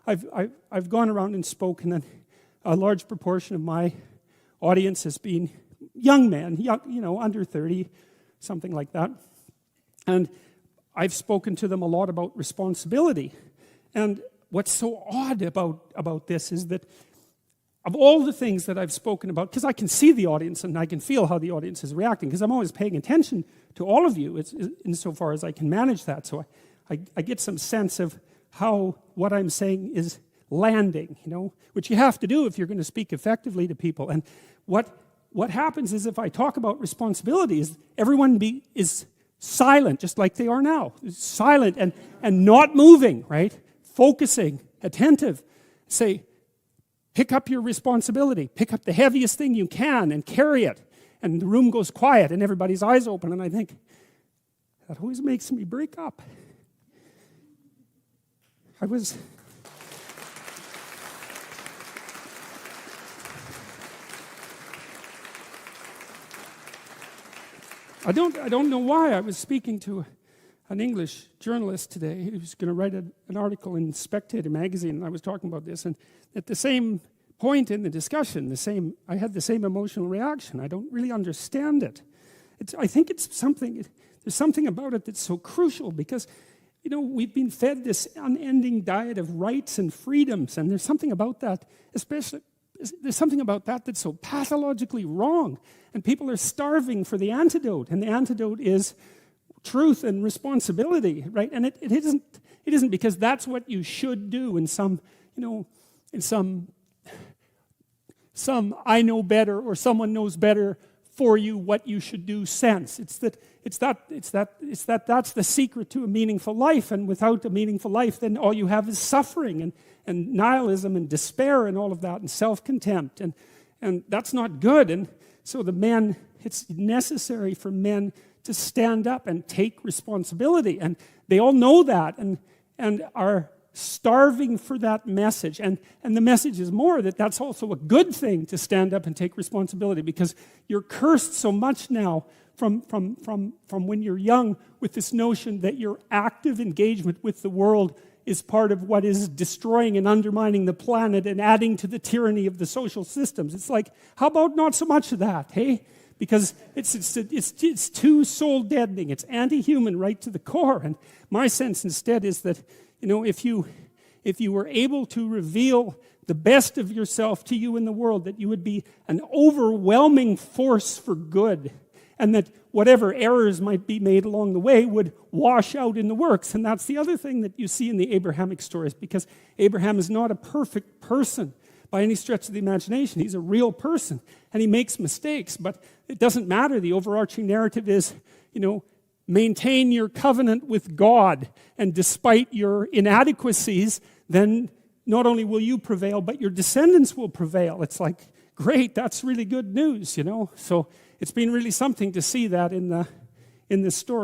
I've gone around and spoken, and a large proportion of my audience has been young men, under 30, something like that. And I've spoken to them a lot about responsibility. And what's so odd about this is that of all the things that I've spoken about, because I can see the audience and I can feel how the audience is reacting, because I'm always paying attention to all of you insofar as I can manage that. So I get some sense of how what I'm saying is landing, which you have to do if you're going to speak effectively to people. And what happens is if I talk about responsibilities, everyone is silent, just like they are now. Silent and not moving, right? Focusing, attentive. Say, pick up your responsibility. Pick up the heaviest thing you can and carry it. And the room goes quiet and everybody's eyes open. And I think, that always makes me break up. I don't know why. I was speaking to an English journalist today who was going to write an article in Spectator magazine, and I was talking about this, and at the same point in the discussion, I had the same emotional reaction. I don't really understand it. I think there's something about it that's so crucial, because we've been fed this unending diet of rights and freedoms, and there's something about that, there's something about that that's so pathologically wrong, and people are starving for the antidote, and the antidote is truth and responsibility, right? And it isn't because that's what you should do in some I know better or someone knows better for you what you should do sense. That's the secret to a meaningful life, and without a meaningful life, then all you have is suffering and nihilism and despair and all of that, and self-contempt, and that's not good. And so it's necessary for men to stand up and take responsibility, and they all know that and are starving for that message. And the message is more that that's also a good thing, to stand up and take responsibility, because you're cursed so much now from when you're young with this notion that your active engagement with the world is part of what is destroying and undermining the planet and adding to the tyranny of the social systems. It's like, how about not so much of that, hey? Because it's too soul deadening. It's anti-human right to the core. And my sense instead is that, if you were able to reveal the best of yourself to you in the world, that you would be an overwhelming force for good, and that whatever errors might be made along the way would wash out in the works. And that's the other thing that you see in the Abrahamic stories, because Abraham is not a perfect person by any stretch of the imagination. He's a real person, and he makes mistakes, but it doesn't matter. The overarching narrative is, maintain your covenant with God, and despite your inadequacies, then not only will you prevail, but your descendants will prevail. It's like, great, that's really good news, So it's been really something to see that in this story.